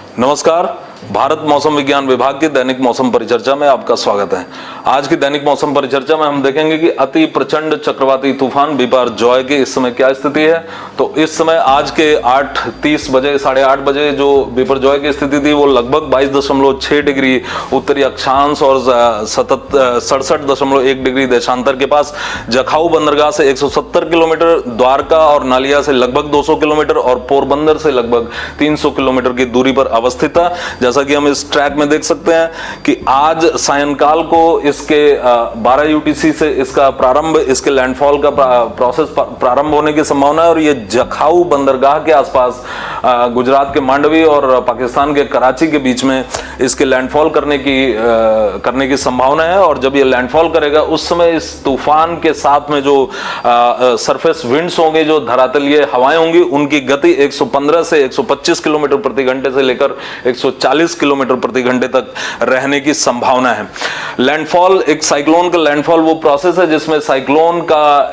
नमस्कार। भारत मौसम विज्ञान विभाग की दैनिक मौसम परिचर्चा में आपका स्वागत है। आज की दैनिक मौसम परिचर्चा में हम देखेंगे कि अति प्रचंड चक्रवाती तूफान बिपरजॉय की इस समय क्या स्थिति है। तो इस समय आज के 8:30 बजे 8:30 बजे जो बिपरजॉय की स्थिति थी वो लगभग 22.6 डिग्री उत्तरी अक्षांश और 67.1 डिग्री देशांतर के पास जखाऊ बंदरगाह से 170 किलोमीटर, द्वारका और नालिया से लगभग 200 किलोमीटर और पोरबंदर से लगभग 300 किलोमीटर की दूरी पर अवस्थित था। जैसा कि हम इस ट्रैक में देख सकते हैं कि आज सायंकाल को इसके 12 यूटीसी से इसका प्रारंभ, इसके लैंडफॉल का प्रोसेस प्रारंभ होने की संभावना है और ये जखाऊ बंदरगाह के आसपास गुजरात के मांडवी और पाकिस्तान के कराची के बीच में इसके लैंडफॉल करने की संभावना है। और जब ये लैंडफॉल करेगा उस समय इस तूफान के साथ में जो सरफेस विंड्स होंगे, जो धरातलीय हवाएं होंगी, उनकी गति 115 से 125 किलोमीटर प्रति घंटे से लेकर 140 किलोमीटर प्रति घंटे तक रहने की संभावना है। लैंडफॉल, एक साइक्लोन का लैंडफॉल वो प्रोसेस है जिसमें साइक्लोन का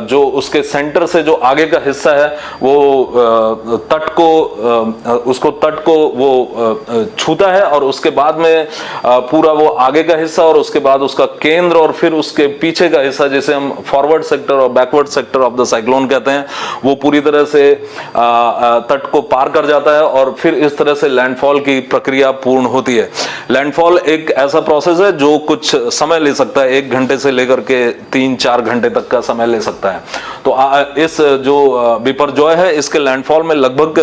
जो उसके सेंटर से जो आगे का हिस्सा है वो तट को वो छूता है और उसके बाद में पूरा वो आगे का हिस्सा और उसके बाद उसका केंद्र और फिर उसके पीछे का हिस्सा, जिसे हम फॉरवर्ड सेक्टर और backward sector of the cyclone कहते हैं, वो पूरी तरह से तट को पार कर जाता है और फिर इस तरह से लैंडफॉल की प्रक्रिया पूर्ण होती है। लैंडफॉल एक ऐसा प्रोसेस है जो कुछ समय ले सकता है, 1 घंटे से लेकर के 3-4 घंटे तक का समय ले सकता है। तो इस जो बिपरजॉय है इसके लैंडफॉल में लगभग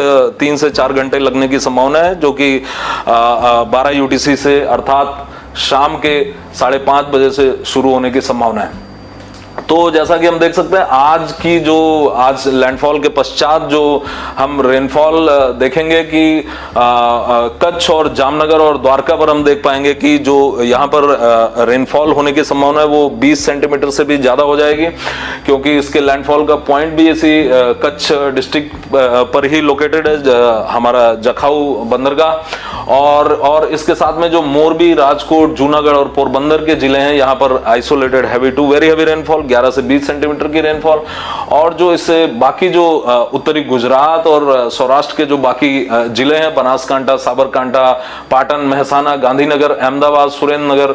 3 से 4 घंटे लगने की संभावना है, जो कि 12 यूटीसी से अर्थात शाम के 5:30 बजे से शुरू होने की संभावना है। तो जैसा कि हम देख सकते हैं आज लैंडफॉल के पश्चात जो हम रेनफॉल देखेंगे कि कच्छ और जामनगर और द्वारका पर हम देख पाएंगे कि जो यहाँ पर रेनफॉल होने की संभावना है वो 20 सेंटीमीटर से भी ज्यादा हो जाएगी, क्योंकि इसके लैंडफॉल का पॉइंट भी इसी कच्छ डिस्ट्रिक्ट पर ही लोकेटेड है, हमारा जखाऊ बंदरगाह। और इसके साथ में जो मोरबी, राजकोट, जूनागढ़ और पोरबंदर के जिले हैं, यहाँ पर isolated heavy to very heavy rainfall, 11 से 20 सेंटीमीटर की रेनफॉल। और जो इससे बाकी जो उत्तरी गुजरात और सौराष्ट्र के जो बाकी जिले हैं, बनासकांठा, साबरकांठा, पाटन, मेहसाना, गांधीनगर, अहमदाबाद, सुरेंद्रनगर,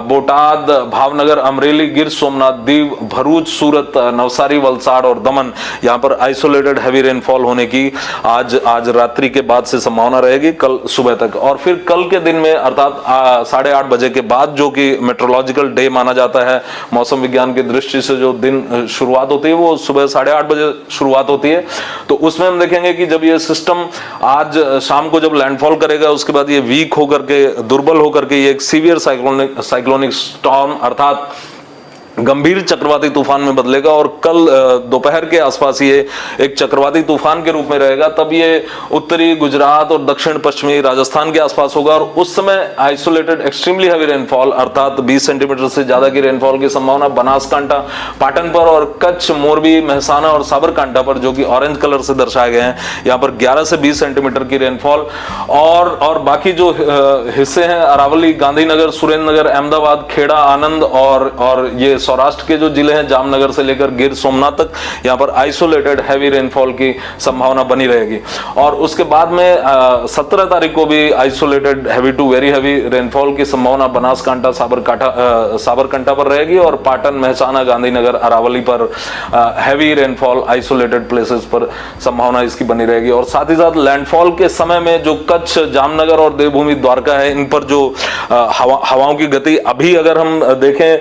बोटाद, भावनगर, अमरेली, गिर सोमनाथ, दीव, भरूच, सूरत, नवसारी, वलसाड़ और दमन, यहाँ पर आइसोलेटेड हैवी रेनफॉल होने की आज रात्रि के बाद से संभावना रहेगी, कल सुबह तक। और फिर कल के दिन में अर्थात 8:30 बजे के बाद, जो कि मेट्रोलॉजिकल डे माना जाता है, मौसम विज्ञान की दृष्टि से जो दिन शुरुआत होती है वो सुबह 8:30 बजे शुरुआत होती है। तो उसमें हम देखेंगे कि जब ये सिस्टम आज शाम को जब लैंडफॉल करेगा उसके बाद ये वीक होकर के, दुर्बल होकर के ये एक सीवियर साइक्लोनिक स्टॉर्म अर्थात गंभीर चक्रवाती तूफान में बदलेगा और कल दोपहर के आसपास ये एक चक्रवाती तूफान के रूप में रहेगा। तब ये उत्तरी गुजरात और दक्षिण पश्चिमी राजस्थान के आसपास होगा और उस समय आइसोलेटेड एक्सट्रीमली हैवी रेनफॉल अर्थात 20 सेंटीमीटर से ज्यादा की रेनफॉल की संभावना बनासकांठा, पाटन पर और कच्छ, मोरबी, मेहसाना और साबरकांठा पर, जो कि ऑरेंज कलर से दर्शाए गए हैं, यहाँ पर 11 से 20 सेंटीमीटर की रेनफॉल। और बाकी जो हिस्से हैं, अरावली, गांधीनगर, सुरेंद्रनगर, अहमदाबाद, खेड़ा, आनंद और ये सौराष्ट्र के जो जिले हैं, जामनगर से लेकर गिर सोमनाथ तक, यहाँ पर आइसोलेटेड हैवी रेनफॉल की संभावना बनी रहेगी। और उसके बाद में 17 तारीख को भी isolated heavy to very heavy rainfall की संभावना बनासकांठा, साबरकांठा पर रहेगी और पाटन, मेहसाना, गांधीनगर, अरावली पर हैवी रेनफॉल आइसोलेटेड प्लेसेस पर संभावना इसकी बनी रहेगी। और साथ ही साथ लैंडफॉल के समय में जो कच्छ, जामनगर और देवभूमि द्वारका है, इन पर जो हवाओं की गति अभी अगर हम देखें,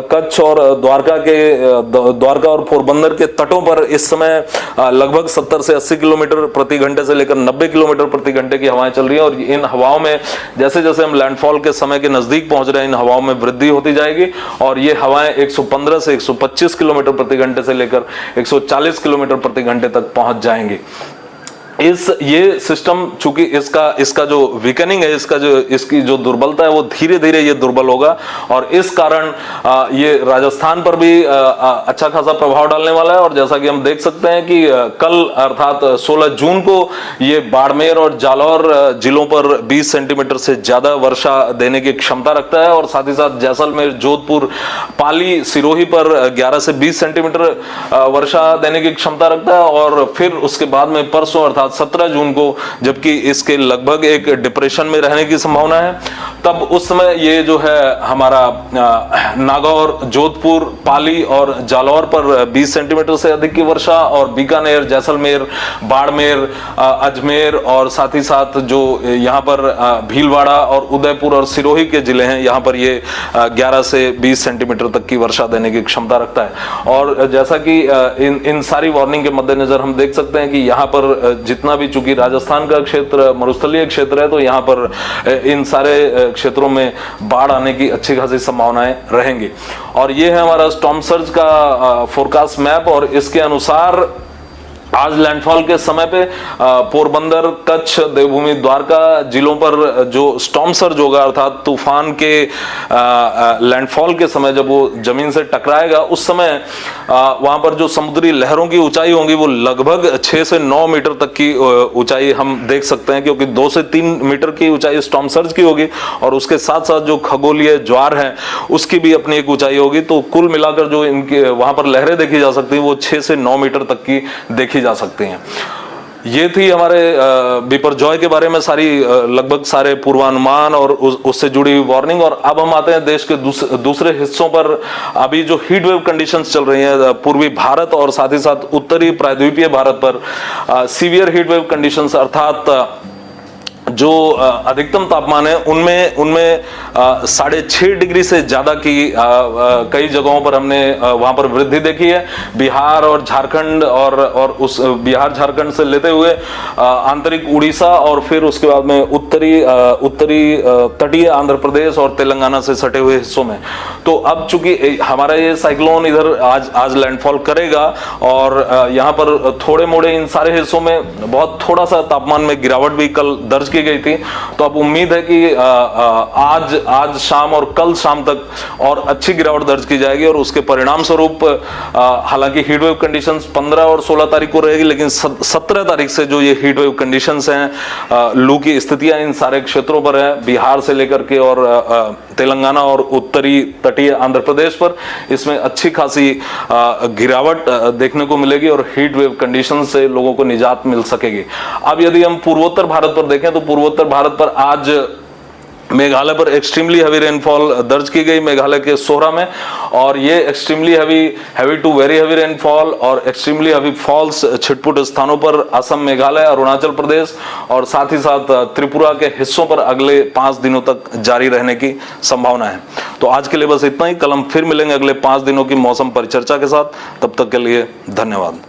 कच्छ और द्वारका और पोरबंदर के तटों पर इस समय लगभग 70 से 80 किलोमीटर प्रति घंटे से लेकर 90 किलोमीटर प्रति घंटे की हवाएं चल रही हैं। और इन हवाओं में जैसे जैसे हम लैंडफॉल के समय के नजदीक पहुंच रहे हैं, इन हवाओं में वृद्धि होती जाएगी और ये हवाएं 115 से 125 किलोमीटर प्रति घंटे से लेकर 140 किलोमीटर प्रति घंटे तक पहुंच जाएंगी। ये सिस्टम चूंकि इसका जो वीकनिंग है, इसकी जो दुर्बलता है वो धीरे धीरे ये दुर्बल होगा और इस कारण ये राजस्थान पर भी अच्छा खासा प्रभाव डालने वाला है। और जैसा कि हम देख सकते हैं कि कल अर्थात 16 जून को ये बाड़मेर और जालौर जिलों पर 20 सेंटीमीटर से ज्यादा वर्षा देने की क्षमता रखता है और साथ ही साथ जैसलमेर, जोधपुर, पाली, सिरोही पर 11 से 20 सेंटीमीटर वर्षा देने की क्षमता रखता है। और फिर उसके बाद में परसों अर्थात अर्थात 17 जून को, जबकि इसके लगभग एक डिप्रेशन में रहने की संभावना है, तब उस समय ये जो है हमारा नागौर, जोधपुर, पाली और जालौर पर 20 सेंटीमीटर से अधिक की वर्षा, और बीकानेर, जैसलमेर, बाड़मेर, अजमेर और साथ ही साथ जो यहाँ पर भीलवाड़ा और उदयपुर और सिरोही के जिले हैं, यहाँ पर ये 11 से 20 सेंटीमीटर तक की वर्षा देने की क्षमता रखता है। और जैसा कि इन सारी वार्निंग के मद्देनजर हम देख सकते हैं कि यहाँ पर जितना भी, चूंकि राजस्थान का क्षेत्र मरुस्थलीय क्षेत्र है, तो यहाँ पर इन सारे क्षेत्रों में बाढ़ आने की अच्छी खासी संभावनाएं रहेंगी। और ये है हमारा स्टॉर्म सर्ज का फोरकास्ट मैप, और इसके अनुसार आज लैंडफॉल के समय पे पोरबंदर, कच्छ, देवभूमि, द्वारका जिलों पर जो स्टॉर्म सर्ज होगा, अर्थात तूफान के लैंडफॉल के समय जब वो जमीन से टकराएगा, उस समय वहां पर जो समुद्री लहरों की ऊंचाई होगी वो लगभग 6 से 9 मीटर तक की ऊंचाई हम देख सकते हैं, क्योंकि 2 से 3 मीटर की ऊंचाई स्टॉर्म सर्ज की होगी, और उसके साथ साथ जो खगोलीय ज्वार है उसकी भी अपनी एक ऊंचाई होगी। तो कुल मिलाकर जो इनके वहां पर लहरें देखी जा सकती हैं वो 6 से 9 मीटर तक की देखी जा सकती हैं। ये थी हमारे बिपरजॉय के बारे में सारी लगभग सारे पूर्वानुमान और उससे जुड़ी हुई वार्निंग। और अब हम आते हैं देश के दूसरे हिस्सों पर। अभी जो हीट वेव कंडीशंस चल रही हैं पूर्वी भारत और साथ ही साथ उत्तरी प्रायद्वीपीय भारत पर, सीवियर हीट वेव कंडीशंस अर्थात जो अधिकतम तापमान है उनमें 6.5 डिग्री से ज्यादा की कई जगहों पर हमने वहां पर वृद्धि देखी है। बिहार और झारखंड और उस बिहार झारखंड से लेते हुए आंतरिक उड़ीसा और फिर उसके बाद में उत्तरी तटीय आंध्र प्रदेश और तेलंगाना से सटे हुए हिस्सों में। तो अब चूंकि हमारा ये साइक्लोन इधर आज लैंडफॉल करेगा और यहाँ पर थोड़े मोड़े इन सारे हिस्सों में बहुत थोड़ा सा तापमान में गिरावट भी कल दर्ज की गई थी। तो अब उम्मीद है कि आज शाम और कल शाम तक और अच्छी गिरावट दर्ज की जाएगी और उसके परिणाम स्वरूप हालांकि हीट वेव कंडीशंस 15 और 16 तारीख को रहेगी, लेकिन 17 तारीख से जो ये हीट वेव कंडीशंस हैं, लू की स्थितियां इन सारे क्षेत्रों पर है, बिहार से लेकर के और तेलंगाना और उत्तरी तटीय आंध्र प्रदेश पर, इसमें अच्छी खासी गिरावट देखने को मिलेगी और हीट वेव कंडीशन से लोगों को निजात मिल सकेगी। अब यदि हम पूर्वोत्तर भारत पर देखें तो पूर्वोत्तर भारत पर आज मेघालय पर एक्सट्रीमली हैवी रेनफॉल दर्ज की गई, मेघालय के सोहरा में, और ये extremely heavy to very heavy rainfall और एक्सट्रीमली हैवी फॉल्स छिटपुट स्थानों पर असम, मेघालय, अरुणाचल प्रदेश और साथ ही साथ त्रिपुरा के हिस्सों पर अगले 5 दिनों तक जारी रहने की संभावना है। तो आज के लिए बस इतना ही। कल हम फिर मिलेंगे अगले 5 दिनों की मौसम परिचर्चा के साथ। तब तक के लिए धन्यवाद।